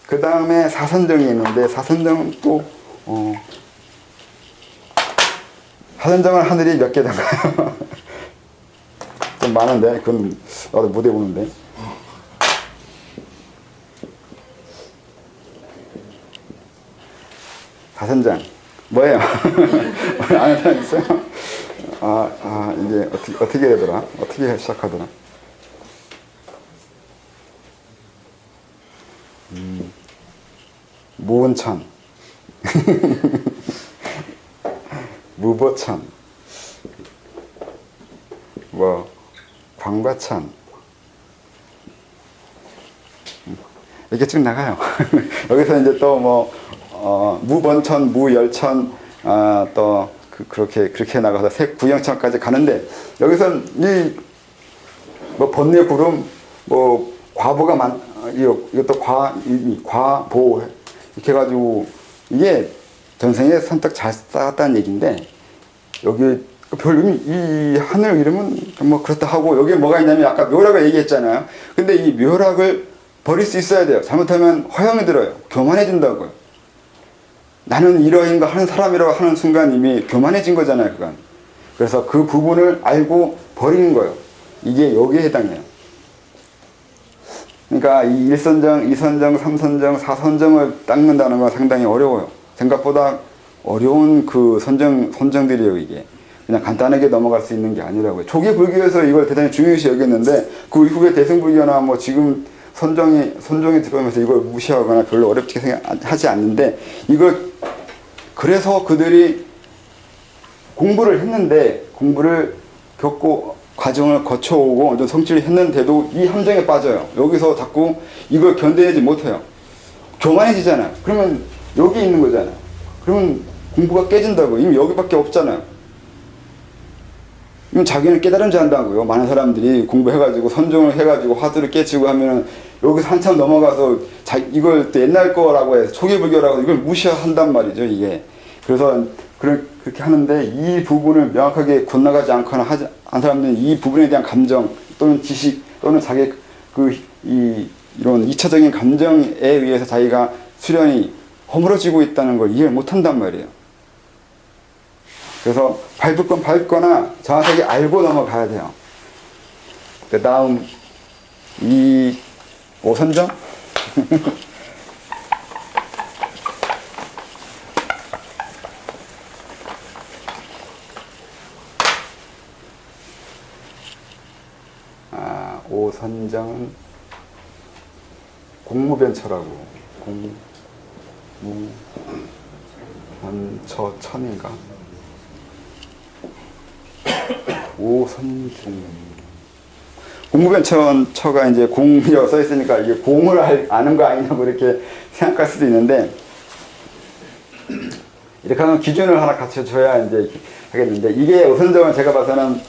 그 다음에 사선정이 있는데, 사선정은 또, 사선정은 하늘이 몇 개던가요? 좀 많은데, 그건 나도 못 해보는데. 사선정. 뭐예요? 아는 사람 있어요? 이게 어떻게 되더라? 어떻게 시작하더라? 무은천. 무보천. 광과천. 이렇게 쭉 나가요. 여기서 이제 또 무번천, 무열천, 그렇게 나가서 색구영천까지 가는데, 여기서는 번뇌 구름, 과보가 이것도 과보, 이렇게 해가지고, 이게 전생에 선택 잘 쌓았다는 얘기인데, 여기 이 하늘 이름은 그렇다 하고, 여기 뭐가 있냐면, 아까 묘락을 얘기했잖아요. 근데 이 묘락을 버릴 수 있어야 돼요. 잘못하면 허영이 들어요. 교만해진다고요. 나는 이러인가 하는 사람이라고 하는 순간 이미 교만해진 거잖아요, 그건. 그래서 그 부분을 알고 버리는 거예요. 이게 여기에 해당해요. 그러니까 이 1선정, 2선정, 3선정, 4선정을 닦는다는 건 상당히 어려워요. 생각보다 어려운 그 선정들이에요, 이게. 그냥 간단하게 넘어갈 수 있는 게 아니라고요. 초기 불교에서 이걸 대단히 중요시 여겼는데, 그 이후에 대승불교나 지금 선정이 들어오면서 이걸 무시하거나 별로 어렵게 생각하지 않는데, 그래서 그들이 공부를 했는데, 공부를 과정을 거쳐오고 좀 성취를 했는데도 이 함정에 빠져요. 여기서 자꾸 이걸 견뎌내지 못해요. 교만해지잖아요. 그러면 여기 있는 거잖아요. 그러면 공부가 깨진다고. 이미 여기밖에 없잖아요. 이건 자기는 깨달은지 한다고요. 많은 사람들이 공부해가지고 선정을 해가지고 화두를 깨치고 하면은 여기서 한참 넘어가서 이걸 또 옛날 거라고 해서 초기 불교라고 이걸 무시한단 말이죠, 이게. 그래서 그렇게 하는데, 이 부분을 명확하게 곧나가지 않거나 한 사람들은 이 부분에 대한 감정 또는 지식 또는 자기 이런 2차적인 감정에 의해서 자기가 수련이 허물어지고 있다는 걸 이해를 못한단 말이에요. 그래서 밟을 건 밟거나 정확하게 알고 넘어가야 돼요. 그 다음 5선정? 오선정은 공무변처라고. 공무변처천인가? 오선정. 공무변처가 이제 공이라고 써있으니까 이게 공을 아는 거 아니냐고 이렇게 생각할 수도 있는데, 이렇게 하면 기준을 하나 갖춰줘야 이제 하겠는데, 이게 오선정은 제가 봐서는,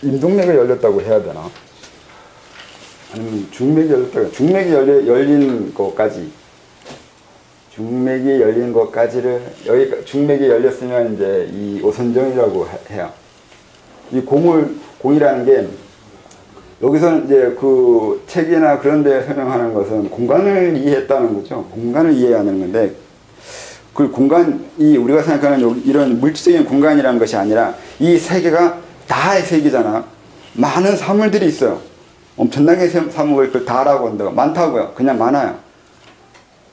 인동맥이 열렸다고 해야 되나? 아니면 중맥이 열렸다고, 중맥이 열린 것까지. 중맥이 열린 것까지를, 중맥이 열렸으면 이제 이 오선정이라고 해요. 이 공이라는 게, 여기서는 이제 그 책이나 그런 데 설명하는 것은 공간을 이해했다는 거죠. 공간을 이해하는 건데, 그 공간이 우리가 생각하는 이런 물질적인 공간이라는 것이 아니라, 이 세계가 다의 세계잖아. 많은 사물들이 있어요. 엄청나게 사물을 그 다라고 한다고. 많다고요. 그냥 많아요.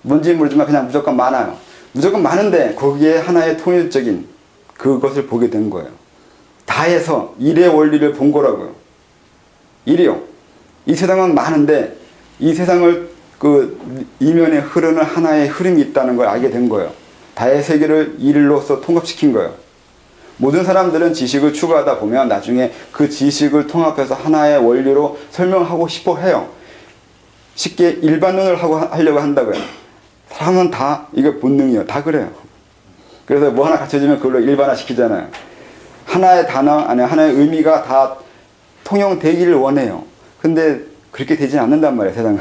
뭔지 모르지만 그냥 무조건 많아요. 무조건 많은데 거기에 하나의 통일적인 그것을 보게 된 거예요. 다에서 일의 원리를 본 거라고요. 일이요. 이 세상은 많은데 이 세상을 그 이면에 흐르는 하나의 흐름이 있다는 걸 알게 된 거예요. 다의 세계를 일로서 통합시킨 거예요. 모든 사람들은 지식을 추구하다 보면 나중에 그 지식을 통합해서 하나의 원리로 설명하고 싶어 해요. 쉽게 일반론을 하려고 한다고요. 사람은 다 이게 본능이에요. 다 그래요. 그래서 뭐 하나 갖춰지면 그걸로 일반화 시키잖아요. 하나의 단어, 아니 하나의 의미가 다 통용되기를 원해요. 근데 그렇게 되지 않는단 말이에요, 세상은.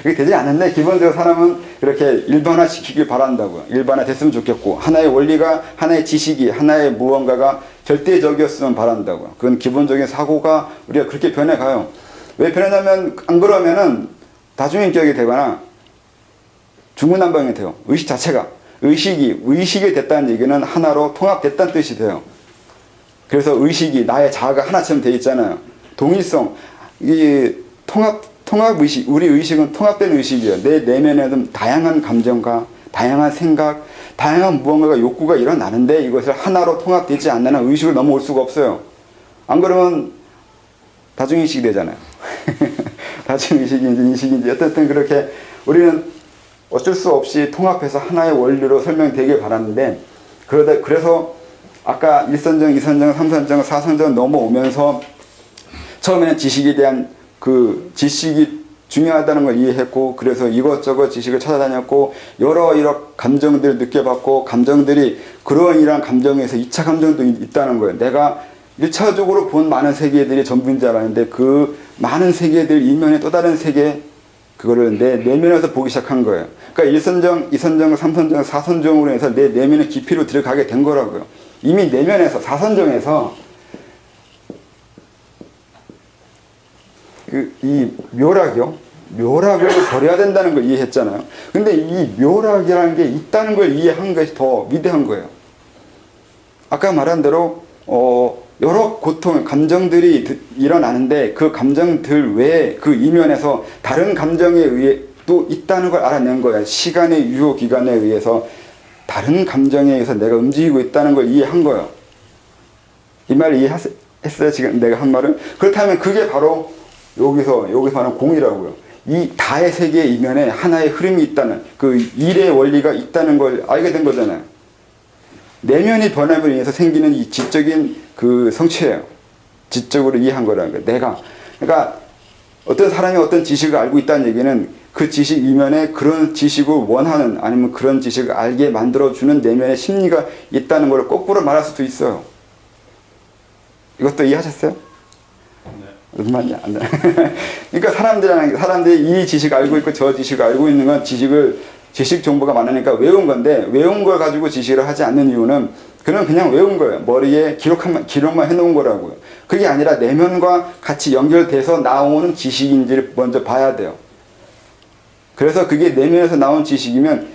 그렇게 되지 않는데, 기본적으로 사람은 그렇게 일반화 시키길 바란다고요. 일반화 됐으면 좋겠고, 하나의 원리가, 하나의 지식이, 하나의 무언가가 절대적이었으면 바란다고요. 그건 기본적인 사고가 우리가 그렇게 변해가요. 왜 변하냐면, 안 그러면은 다중인격이 되거나 중구난방이 돼요. 의식 자체가. 의식이 됐다는 얘기는 하나로 통합됐다는 뜻이 돼요. 그래서 의식이 나의 자아가 하나처럼 돼 있잖아요. 동일성, 이 통합의식, 우리 의식은 통합된 의식이에요. 내 내면에는 다양한 감정과 다양한 생각, 다양한 무언가가 욕구가 일어나는데 이것을 하나로 통합되지 않는 한 의식을 넘어올 수가 없어요. 안 그러면 다중인식이 되잖아요. 다중인식인지 인식인지 어쨌든 그렇게 우리는 어쩔 수 없이 통합해서 하나의 원리로 설명되길 바라는데 그래서 아까 1선정, 2선정, 3선정, 4선정 넘어오면서 처음에는 지식에 대한 그 지식이 중요하다는 걸 이해했고 그래서 이것저것 지식을 찾아다녔고 여러 감정들을 느껴봤고 감정들이 그러한 감정에서 2차 감정도 있다는 거예요. 내가 1차적으로 본 많은 세계들이 전부인 줄 알았는데 그 많은 세계들 이면에 또 다른 세계 그거를 내 내면에서 보기 시작한 거예요. 그러니까 1선정, 2선정, 3선정, 4선정으로 해서 내 내면의 깊이로 들어가게 된 거라고요. 이미 내면에서 4선정에서 이 묘락이요. 묘락을 버려야 된다는 걸 이해했잖아요. 근데 이 묘락이라는 게 있다는 걸 이해한 것이 더 위대한 거예요. 아까 말한 대로 여러 고통, 감정들이 일어나는데 그 감정들 외에 그 이면에서 다른 감정에 의해 또 있다는 걸 알아낸 거예요. 시간의 유효 기간에 의해서 다른 감정에 의해서 내가 움직이고 있다는 걸 이해한 거예요. 이 말을 이해했어요? 지금 내가 한 말은? 그렇다면 그게 바로 여기서 말하는 공이라고요. 이 다의 세계의 이면에 하나의 흐름이 있다는 그 일의 원리가 있다는 걸 알게 된 거잖아요. 내면이 변함으로 인해서 생기는 이 지적인 그 성취예요. 지적으로 이해한 거라는 거예요. 내가. 그러니까 어떤 사람이 어떤 지식을 알고 있다는 얘기는 그 지식 이면에 그런 지식을 원하는 아니면 그런 지식을 알게 만들어주는 내면의 심리가 있다는 걸 거꾸로 말할 수도 있어요. 이것도 이해하셨어요? 무슨 말이야? 안 돼. 그러니까 사람들이 이 지식을 알고 있고 저 지식을 알고 있는 건 지식 정보가 많으니까 외운 건데 외운 걸 가지고 지식을 하지 않는 이유는 그냥 외운 거예요. 머리에 기록만 해놓은 거라고요. 그게 아니라 내면과 같이 연결돼서 나오는 지식인지를 먼저 봐야 돼요. 그래서 그게 내면에서 나온 지식이면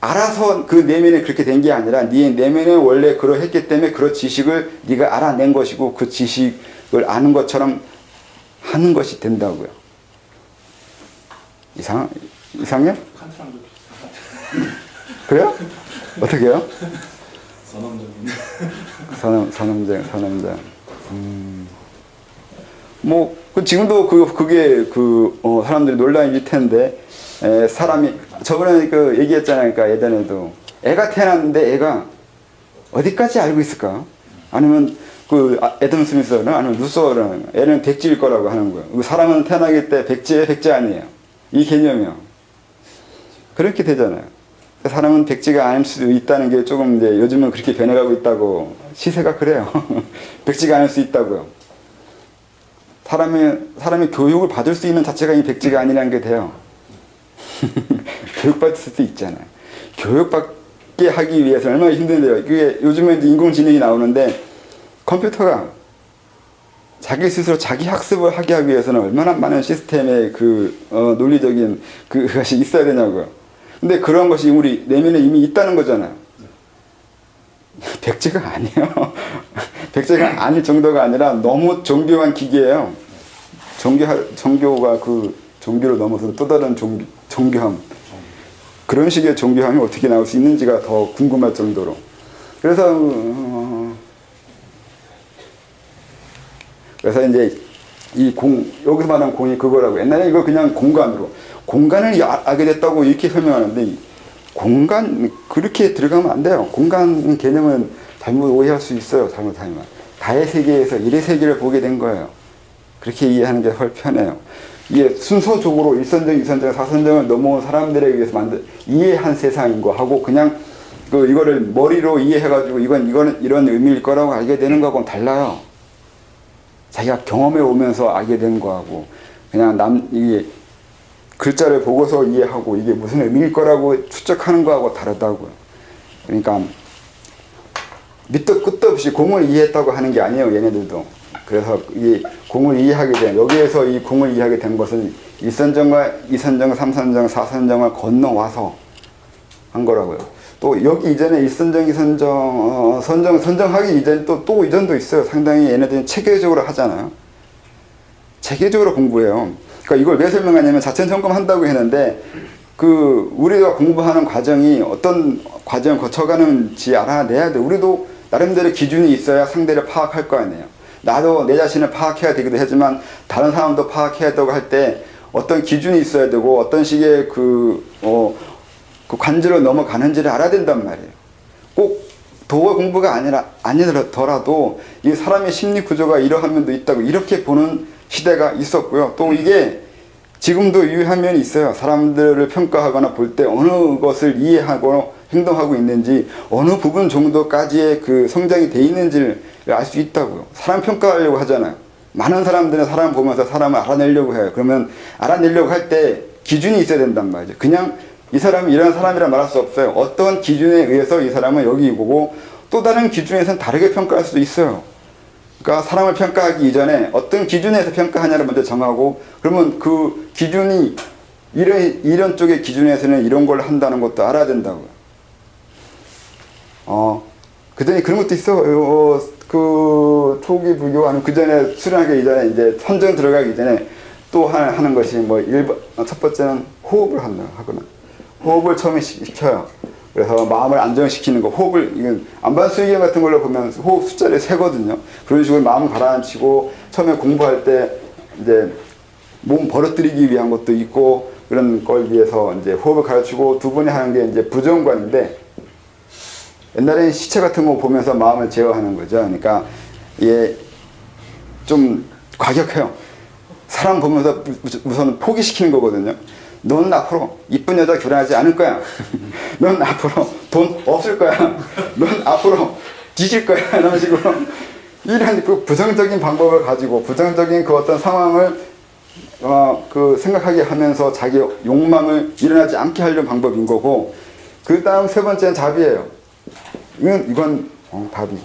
알아서 그 내면에 그렇게 된 게 아니라 네 내면에 원래 그러했기 때문에 그런 지식을 네가 알아낸 것이고 그 지식을 아는 것처럼 하는 것이 된다고요. 이상해? 그래요? 어떻게 해요? 선험적. 뭐, 지금도 그게 사람들이 논란일 텐데, 저번에 얘기했잖아요. 그러니까 예전에도. 애가 태어났는데 애가 어디까지 알고 있을까? 아니면 애덤 스미스는 아니면 루소는 애는 백지일 거라고 하는 거예요. 사람은 태어나기 때 백지예요, 백지 아니에요. 이 개념이요. 그렇게 되잖아요. 사람은 백지가 아닐 수도 있다는 게 조금 이제 요즘은 그렇게 변해가고 있다고 시세가 그래요. 백지가 아닐 수 있다고요. 사람이 교육을 받을 수 있는 자체가 이 백지가 아니라는 게 돼요. 교육받을 수도 있잖아요. 교육받게 하기 위해서 얼마나 힘든데요. 그게 요즘에 이제 인공지능이 나오는데 컴퓨터가 자기 스스로 자기 학습을 하게 하기 위해서는 얼마나 많은 시스템의 논리적인 그것이 있어야 되냐고요. 근데 그런 것이 우리 내면에 이미 있다는 거잖아요. 백지가 아니에요. 백지가 아닐 정도가 아니라 너무 정교한 기계예요. 정교가 종교를 넘어서 또 다른 정교함. 그런 식의 정교함이 어떻게 나올 수 있는지가 더 궁금할 정도로. 그래서 이제 여기서 말하는 공이 그거라고. 옛날에 이거 그냥 공간을 알게 됐다고 이렇게 설명하는데, 공간, 그렇게 들어가면 안 돼요. 공간 개념은 잘못 오해할 수 있어요. 잘못하면. 다의 세계에서 일의 세계를 보게 된 거예요. 그렇게 이해하는 게 훨씬 편해요. 이게 순서적으로 1선정, 2선정, 4선정을 넘어온 사람들에 의해서 이해한 세상인 거 하고, 그냥 이거를 머리로 이해해가지고 이거는 이런 의미일 거라고 알게 되는 거하고는 달라요. 자기가 경험해 오면서 알게 된 거하고, 그냥 이게 글자를 보고서 이해하고 이게 무슨 의미일 거라고 추측하는 거하고 다르다고요. 그러니까 밑도 끝도 없이 공을 이해했다고 하는 게 아니에요. 얘네들도 그래서 이 공을 이해하게 된, 여기에서 이 공을 이해하게 된 것은 1선정과 2선정, 3선정, 4선정을 건너와서 한 거라고요. 또 여기 이전에 1선정, 2선정, 선정하기 이전에 또 이전도 있어요. 상당히 얘네들이 체계적으로 하잖아요. 체계적으로 공부해요. 그러니까 이걸 왜 설명하냐면 자체 점검한다고 했는데 우리가 공부하는 과정이 어떤 과정을 거쳐가는지 알아내야 돼. 우리도 나름대로 기준이 있어야 상대를 파악할 거 아니에요. 나도 내 자신을 파악해야 되기도 하지만 다른 사람도 파악해야 되고 할 때 어떤 기준이 있어야 되고 어떤 식의 그 관절로 넘어가는지를 알아야 된단 말이에요. 꼭 도어 공부가 아니더라도 이 사람의 심리 구조가 이러한 면도 있다고 이렇게 보는 시대가 있었고요. 또 이게 지금도 유효한 면이 있어요. 사람들을 평가하거나 볼 때 어느 것을 이해하고 행동하고 있는지 어느 부분 정도까지의 그 성장이 돼 있는지를 알 수 있다고요. 사람 평가하려고 하잖아요. 많은 사람들은 사람 보면서 사람을 알아내려고 해요. 그러면 알아내려고 할 때 기준이 있어야 된단 말이죠. 그냥 이 사람이 이런 사람이라 말할 수 없어요. 어떤 기준에 의해서 이 사람은 여기 보고 또 다른 기준에서는 다르게 평가할 수도 있어요. 그러니까 사람을 평가하기 이전에 어떤 기준에서 평가하냐를 먼저 정하고 그러면 그 기준이 이런 쪽의 기준에서는 이런 걸 한다는 것도 알아야 된다고요. 그전에 그런 것도 있어. 그 초기 불교 아니면 그 전에 수련하기 이전에 이제 선정 들어가기 전에 또 하는 것이 첫 번째는 호흡을 하거나 호흡을 처음에 시켜요. 그래서 마음을 안정시키는 거, 이건 안반수의견 같은 걸로 보면 호흡 숫자를 세거든요. 그런 식으로 마음을 가라앉히고 처음에 공부할 때 이제 몸 버릇들이기 위한 것도 있고 그런 걸 위해서 이제 호흡을 가르치고 두 번에 하는 게 이제 부정관인데 옛날에 시체 같은 거 보면서 마음을 제어하는 거죠. 그러니까 이게 좀 과격해요. 사람 보면서 우선 포기시키는 거거든요. 넌 앞으로 이쁜 여자 결혼하지 않을 거야. 넌 앞으로 돈 없을 거야. 넌 앞으로 뒤질 거야. 이런 식으로 이런 그 부정적인 방법을 가지고 부정적인 그 어떤 상황을 생각하게 하면서 자기 욕망을 일어나지 않게 하려는 방법인 거고 그 다음 세 번째는 자비예요. 이건 답이.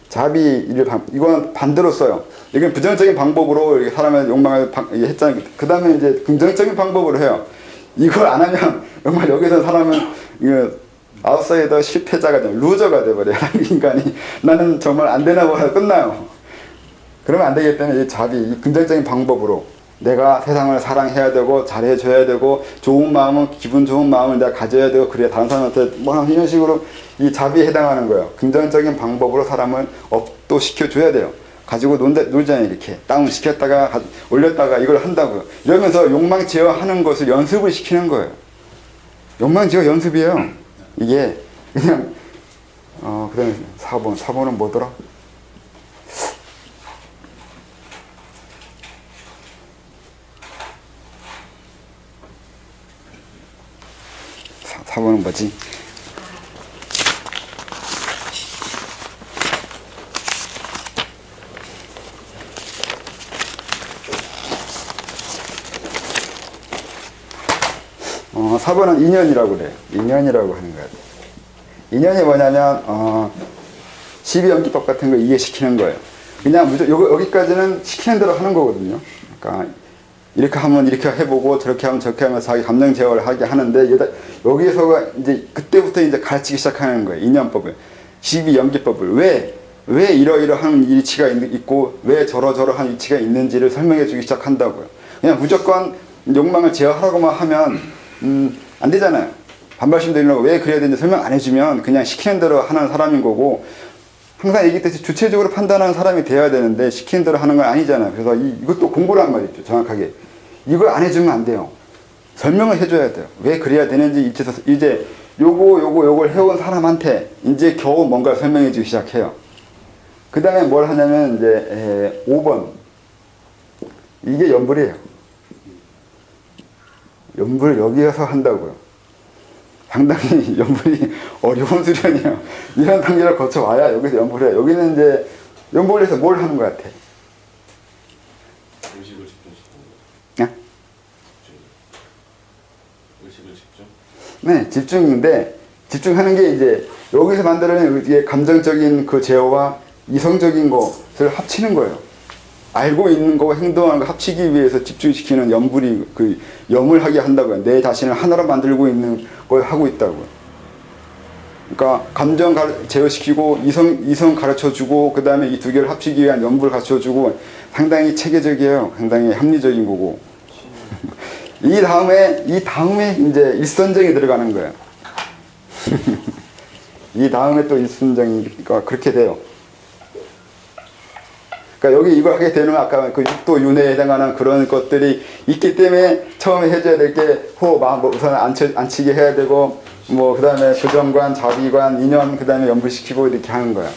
자비를 이건 반대로 써요. 이건 부정적인 방법으로 이렇게 사람의 욕망을 했잖아요. 그 다음에 이제 긍정적인 방법으로 해요. 이걸 안 하면 정말 여기서 사람은 아웃사이더 실패자가 돼, 루저가 돼버려요. 인간이 나는 정말 안 되나 보다 끝나요. 그러면 안 되기 때문에 이 자비, 이 긍정적인 방법으로 내가 세상을 사랑해야 되고 잘해줘야 되고 좋은 마음은 기분 좋은 마음을 내가 가져야 되고 그래야 다른 사람한테 이런 식으로 이 자비에 해당하는 거예요. 긍정적인 방법으로 사람을 업도 시켜줘야 돼요. 가지고 놀잖아요. 이렇게 다운 시켰다가 올렸다가 이걸 한다고요. 이러면서 욕망 제어하는 것을 연습을 시키는 거예요. 욕망 제어 연습이에요. 이게 그냥 그다음에 4번은 뭐더라? 4번은 뭐지? 어, 4번은 인연이라고 그래요. 인연이라고 하는 거예요. 인연이 뭐냐면 12연기법 같은 거 이해시키는 거예요. 그냥 여기까지는 시키는 대로 하는 거거든요. 그러니까 이렇게 하면 이렇게 해보고 저렇게 하면 저렇게 하면서 자기 감정 제어를 하게 하는데 여기서가 이제 그때부터 이제 가르치기 시작하는 거예요. 인연법을. 12연기법을. 왜 이러이러한 위치가 있고 왜 저러저러한 위치가 있는지를 설명해 주기 시작한다고요. 그냥 무조건 욕망을 제어하라고만 하면 안 되잖아요. 반발심 들이려고 왜 그래야 되는지 설명 안 해주면 그냥 시키는 대로 하는 사람인 거고 항상 얘기했듯이 주체적으로 판단하는 사람이 되어야 되는데 시키는 대로 하는 건 아니잖아요. 그래서 이것도 공부란 말이죠. 정확하게. 이걸 안 해주면 안 돼요. 설명을 해줘야 돼요. 왜 그래야 되는지 이제 요걸 해온 사람한테 이제 겨우 뭔가를 설명해 주기 시작해요. 그 다음에 뭘 하냐면 이제 5번. 이게 연불이에요. 연불 여기에서 한다고요. 상당히 연불이 어려운 수련이에요. 이런 단계를 거쳐와야 여기서 연불을 해요. 여기는 이제 연불을 해서 뭘 하는 것 같아? 의식을 집중시키는 거. 네? 의식을 집중? 네, 집중인데 집중하는 게 이제 여기서 만들어낸 이게 감정적인 그 제어와 이성적인 것을 합치는 거예요. 알고 있는 거와 행동하는 거 합치기 위해서 집중시키는 염불이 그 염을 하게 한다고요. 내 자신을 하나로 만들고 있는 걸 하고 있다고요. 그러니까 감정 제어시키고 이성 가르쳐주고 그 다음에 이 두 개를 합치기 위한 염불을 가르쳐주고 상당히 체계적이에요. 상당히 합리적인 거고. 이 다음에 이제 일선정이 들어가는 거예요. 이 다음에 또 일선정이가 그렇게 돼요. 그러니까 여기 이걸 하게 되는 아까 그 육도 윤회에 해당하는 그런 것들이 있기 때문에 처음에 해줘야 될 게 우선 안치게 해야 되고 그 다음에 부정관, 자비관, 인연 그 다음에 연불시키고 이렇게 하는 거야.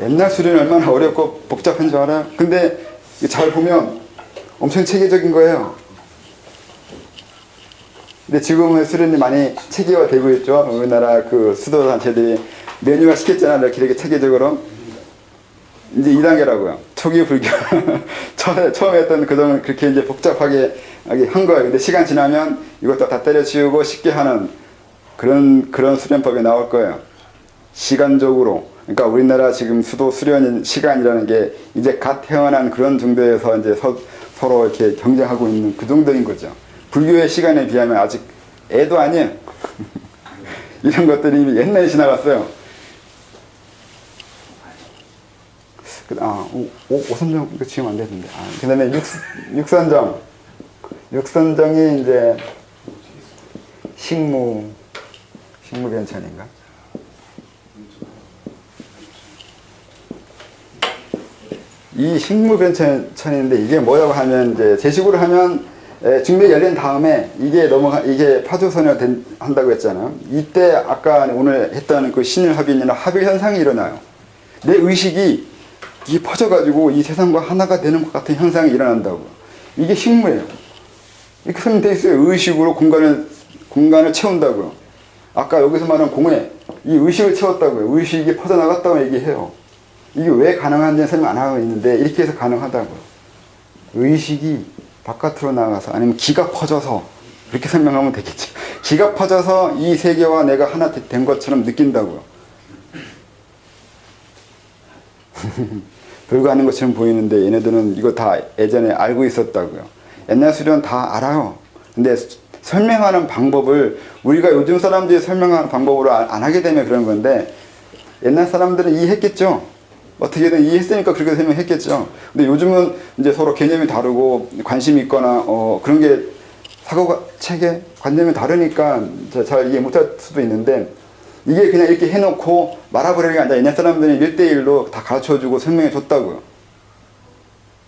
옛날 수련이 얼마나 어렵고 복잡한 줄 알아요? 근데 잘 보면 엄청 체계적인 거예요. 근데 지금은 수련이 많이 체계화되고 있죠. 우리나라 그 수도단체들이 매뉴얼 시켰잖아. 이렇게 체계적으로. 이제 2단계라고요. 초기 불교. 처음에 했던 그동안 그렇게 이제 복잡하게 한 거예요. 근데 시간 지나면 이것도 다 때려치우고 쉽게 하는 그런 수련법이 나올 거예요. 시간적으로. 그러니까 우리나라 지금 수도 수련 시간이라는 게 이제 갓 태어난 그런 정도에서 이제 서로 이렇게 경쟁하고 있는 그 정도인 거죠. 불교의 시간에 비하면 아직 애도 아니에요. 이런 것들이 이미 옛날에 지나갔어요. 오선정, 이거 지금 안 되는데. 그 다음에 육선정. 육선정이 이제 식무변천인가? 이 식무변천인데 이게 뭐라고 하면 이제 제식으로 하면 중맥이 열린 다음에 이게 파주선열 한다고 했잖아요. 이때 아까 오늘 했던 그 신일합인이나 합일현상이 일어나요. 내 의식이 이게 퍼져가지고 이 세상과 하나가 되는 것 같은 현상이 일어난다고. 이게 식무예요. 이렇게 설명되어 있어요. 의식으로 공간을 채운다고요. 아까 여기서 말하는 공회, 이 의식을 채웠다고요. 의식이 퍼져나갔다고 얘기해요. 이게 왜 가능한지 설명 안 하고 있는데 이렇게 해서 가능하다고요. 의식이 바깥으로 나가서 아니면 기가 퍼져서 이렇게 설명하면 되겠지. 기가 퍼져서 이 세계와 내가 하나 된 것처럼 느낀다고요. 별거 아닌 것처럼 보이는데 얘네들은 이거 다 예전에 알고 있었다고요. 옛날 수련 다 알아요. 근데 설명하는 방법을 우리가 요즘 사람들이 설명하는 방법으로 안 하게 되면 그런 건데 옛날 사람들은 이해했겠죠. 어떻게든 이해했으니까 그렇게 설명했겠죠. 근데 요즘은 이제 서로 개념이 다르고 관심이 있거나 그런 게 사고가 체계 관념이 다르니까 잘 이해 못할 수도 있는데 이게 그냥 이렇게 해놓고 말아버리는 게 아니라 옛날 사람들이 1대1로 다 가르쳐주고 설명해 줬다고요.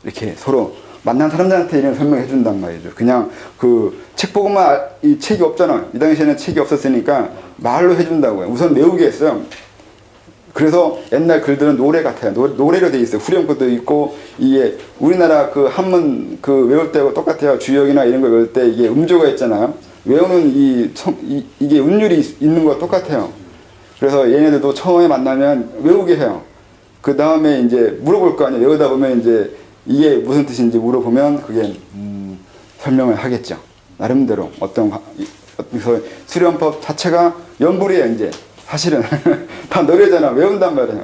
이렇게 서로 만난 사람들한테 이런 설명해 준단 말이죠. 그냥 그 책 보고만 이 책이 없잖아. 이 당시에는 책이 없었으니까 말로 해준다고요. 우선 외우게 했어요. 그래서 옛날 글들은 노래 같아요. 노래로 돼 있어요. 후렴구도 있고 이게 우리나라 그 한문 그 외울 때하고 똑같아요. 주역이나 이런 거 외울 때 이게 음조가 있잖아요. 외우는 이게 운율이 있는 거 똑같아요. 그래서 얘네들도 처음에 만나면 외우게 해요. 그 다음에 이제 물어볼 거 아니에요. 외우다 보면 이제 이게 무슨 뜻인지 물어보면 그게 설명을 하겠죠. 나름대로 그래서 수련법 자체가 연불이에요. 이제 사실은 다 노래잖아. 외운단 말이에요.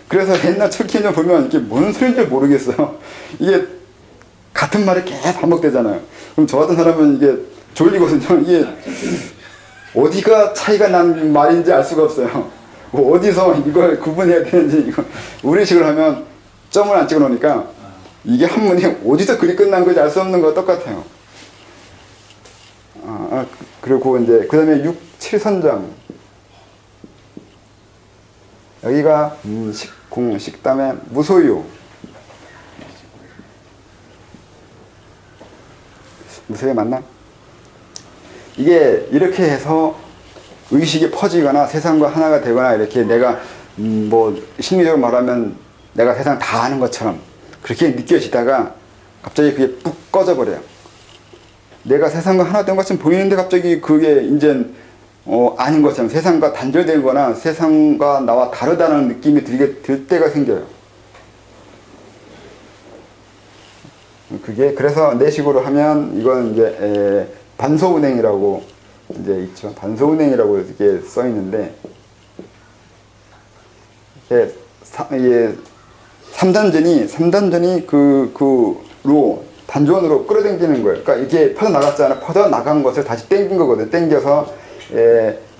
그래서 옛날 철기인을 보면 이게 뭔 소리인지 모르겠어요. 이게 같은 말이 계속 반복되잖아요. 그럼 저 같은 사람은 이게 졸리거든요. 이게 어디가 차이가 난 말인지 알 수가 없어요. 어디서 이걸 구분해야 되는지 이거 우리식으로 하면 점을 안 찍어 놓으니까 이게 한문이 어디서 글이 끝난 건지 알 수 없는 거 똑같아요. 그리고 이제 그 다음에 6, 7선정 여기가 식공, 식담에 무소유 무소유 맞나? 이게 이렇게 해서 의식이 퍼지거나 세상과 하나가 되거나 이렇게 내가 심리적으로 말하면 내가 세상 다 아는 것처럼 그렇게 느껴지다가 갑자기 그게 뚝 꺼져버려요. 내가 세상과 하나 된 것처럼 보이는데 갑자기 그게 이제 아닌 것처럼 세상과 단절되거나 세상과 나와 다르다는 느낌이 들 때가 생겨요. 그게 그래서 내식으로 하면 이건 이제 단소운행이라고 이제 있죠. 단소운행이라고 이렇게 써 있는데 예, 예, 3단전이 그로 단전으로 끌어당기는 거예요. 그러니까 이게 퍼져나갔잖아. 퍼져나간 것을 다시 당긴 거거든. 당겨서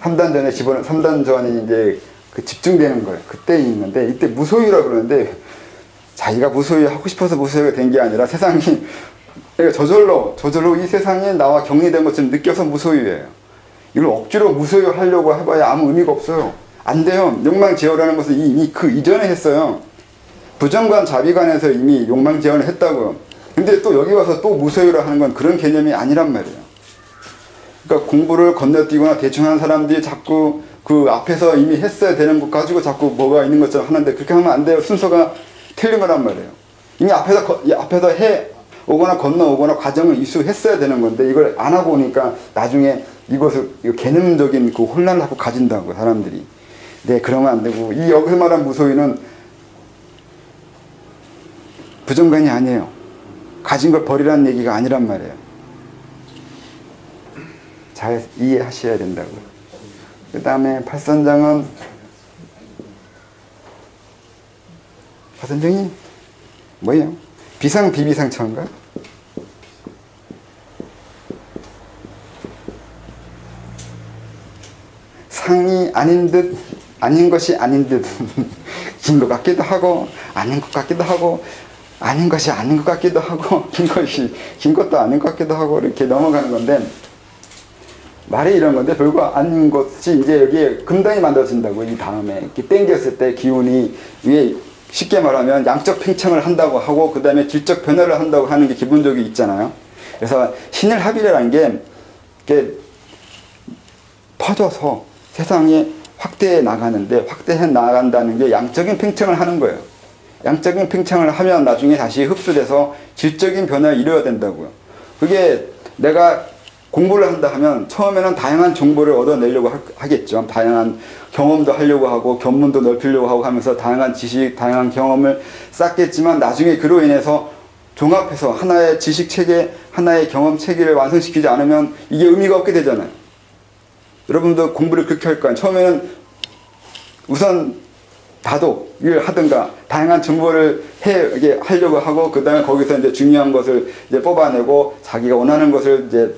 3단전에 집어넣는 3단전이 이제 그 집중되는 거예요. 그때 있는데 이때 무소유라고 그러는데 자기가 무소유 하고 싶어서 무소유가 된 게 아니라 세상이 그러니까 저절로 이 세상에 나와 격리된 것처럼 느껴서 무소유예요. 이걸 억지로 무소유 하려고 해봐야 아무 의미가 없어요. 안 돼요. 욕망 제어라는 것은 이미 그 이전에 했어요. 부정관 자비관에서 이미 욕망 제어를 했다고요. 근데 또 여기 와서 또 무소유라 하는 건 그런 개념이 아니란 말이에요. 그러니까 공부를 건너뛰거나 대충 하는 사람들이 자꾸 그 앞에서 이미 했어야 되는 것 가지고 자꾸 뭐가 있는 것처럼 하는데 그렇게 하면 안 돼요. 순서가 틀린 거란 말이에요. 이미 앞에서 해 오거나 건너오거나 과정을 이수했어야 되는 건데 이걸 안 하고 오니까 나중에 이것을 개념적인 그 혼란을 자꾸 가진다고 사람들이. 네, 그러면 안 되고 이 여기서 말한 무소유는 부정관이 아니에요. 가진 걸 버리라는 얘기가 아니란 말이에요. 잘 이해하셔야 된다고요. 그 다음에 팔선장은 팔선장이 뭐예요? 비상비비상처인가? 상이 아닌 듯 아닌 것이 아닌 듯 긴 것 같기도 하고 아닌 것 같기도 하고 아닌 것이 아닌 것 같기도 하고 긴 것도 아닌 것 같기도 하고 이렇게 넘어가는 건데 말이 이런 건데 별거 아닌 것이 이제 여기에 금단이 만들어진다고. 이 다음에 이렇게 당겼을 때 기운이 위에 쉽게 말하면 양적 팽창을 한다고 하고 그 다음에 질적 변화를 한다고 하는 게 기본적이 있잖아요. 그래서 신을 합이라는 게 이렇게 퍼져서 세상에 확대해 나가는데 확대해 나간다는 게 양적인 팽창을 하는 거예요. 양적인 팽창을 하면 나중에 다시 흡수돼서 질적인 변화를 이루어야 된다고요. 그게 내가 공부를 한다 하면 처음에는 다양한 정보를 얻어내려고 하겠죠. 다양한 경험도 하려고 하고 견문도 넓히려고 하고 하면서 다양한 지식, 다양한 경험을 쌓겠지만 나중에 그로 인해서 종합해서 하나의 지식 체계, 하나의 경험 체계를 완성시키지 않으면 이게 의미가 없게 되잖아요. 여러분도 공부를 그렇게 할 거예요. 처음에는 우선 다독을 하든가 다양한 정보를 하려고 하고 그 다음에 거기서 이제 중요한 것을 이제 뽑아내고 자기가 원하는 것을 이제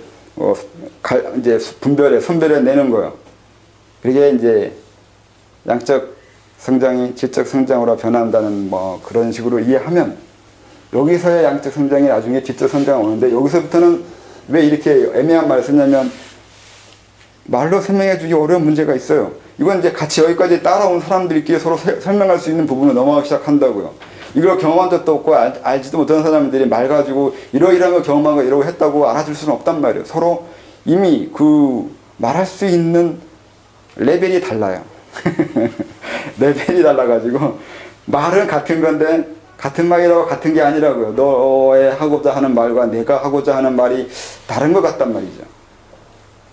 선별해 내는 거예요. 그게 이제 양적 성장이 질적 성장으로 변한다는 뭐 그런 식으로 이해하면 여기서의 양적 성장이 나중에 질적 성장이 오는데 여기서부터는 왜 이렇게 애매한 말을 쓰냐면 말로 설명해 주기 어려운 문제가 있어요. 이건 이제 같이 여기까지 따라온 사람들끼리 서로 설명할 수 있는 부분을 넘어가기 시작한다고요. 이걸 경험한 적도 없고 알지도 못하는 사람들이 말 가지고 이러이러한 거 경험하고 이러고 했다고 알아줄 수는 없단 말이에요. 서로 이미 그 말할 수 있는 레벨이 달라요. 레벨이 달라가지고 말은 같은 건데 같은 말이라고 같은 게 아니라고요. 너의 하고자 하는 말과 내가 하고자 하는 말이 다른 것 같단 말이죠.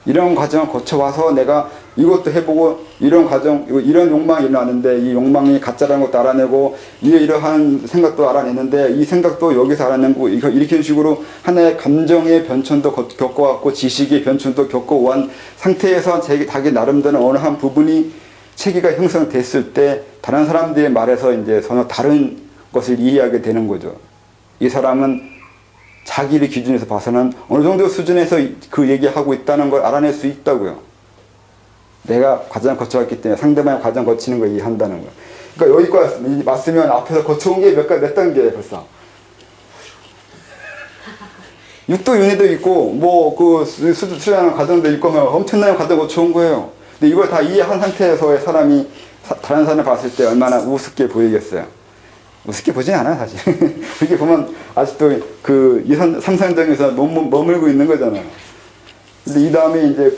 이런 과정을 거쳐와서 내가 이것도 해보고 이런 과정, 이런 욕망이 일어나는데 이 욕망이 가짜라는 것도 알아내고 이러한 생각도 알아내는데 이 생각도 여기서 알아내고 이렇게 식으로 하나의 감정의 변천도 겪어왔고 지식의 변천도 겪어온 상태에서 자기 나름대로 어느 한 부분이 체계가 형성됐을 때 다른 사람들의 말에서 이제 전혀 다른 것을 이해하게 되는 거죠. 이 사람은 자기를 기준에서 봐서는 어느 정도 수준에서 그 얘기하고 있다는 걸 알아낼 수 있다고요. 내가 과정을 거쳐왔기 때문에 상대방의 과정 거치는 걸 이해한다는 거예요. 그러니까 여기까지 왔으면 앞에서 거쳐온 게 몇 단계예요, 벌써. 육도 윤회도 있고, 뭐, 수련하는 과정도 있고, 엄청난 과정 거쳐온 거예요. 근데 이걸 다 이해한 상태에서의 사람이 다른 사람을 봤을 때 얼마나 우습게 보이겠어요. 우습게 보진 않아요, 사실. 이렇게 보면 아직도 그 삼상정에서 머물고 있는 거잖아요. 근데 이 다음에 이제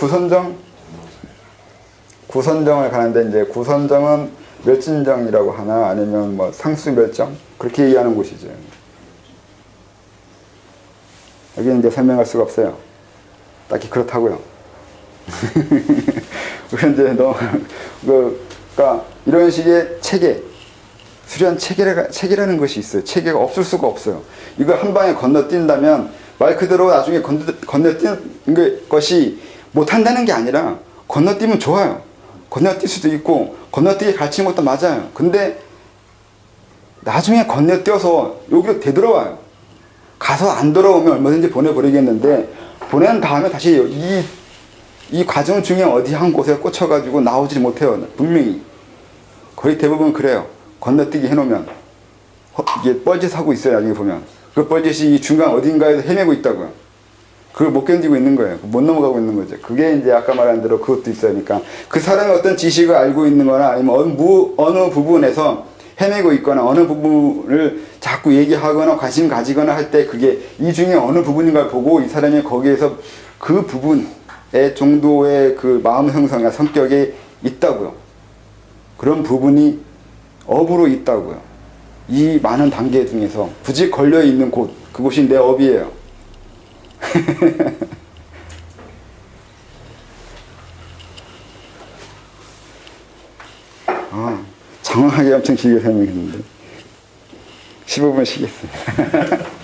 구선정을 가는데 이제 구선정은 멸진정이라고 하나 아니면 뭐 상수멸정 그렇게 얘기하는 곳이죠. 여기는 이제 설명할 수가 없어요. 딱히 그렇다고요. 이제 그러니까 이런 식의 체계, 수련 체계라는 것이 있어요. 체계가 없을 수가 없어요. 이걸 한 방에 건너뛴다면 말 그대로 나중에 건너뛴 것이 못한다는 게 아니라 건너뛰면 좋아요. 건너뛸 수도 있고 건너뛰기 가르치는 것도 맞아요. 근데 나중에 건너뛰어서 여기로 되돌아와요. 가서 안 돌아오면 얼마든지 보내버리겠는데 보낸 다음에 다시 이 과정 중에 어디 한 곳에 꽂혀가지고 나오지 못해요. 분명히 거의 대부분 그래요. 건너뛰기 해놓으면 이게 뻘짓하고 있어요. 나중에 보면 그 뻘짓이 이 중간 어딘가에서 헤매고 있다고요. 그걸 못 견디고 있는 거예요. 못 넘어가고 있는 거죠. 그게 이제 아까 말한 대로 그것도 있으니까 그 사람이 어떤 지식을 알고 있는 거나 아니면 어느 부분에서 헤매고 있거나 어느 부분을 자꾸 얘기하거나 관심 가지거나 할 때 그게 이 중에 어느 부분인가 보고 이 사람이 거기에서 그 부분의 정도의 그 마음 형성이나 성격이 있다고요. 그런 부분이 업으로 있다고요. 이 많은 단계 중에서 굳이 걸려있는 곳, 그곳이 내 업이에요. 장황하게 엄청 길게 설명했는데 15분 쉬겠습니다.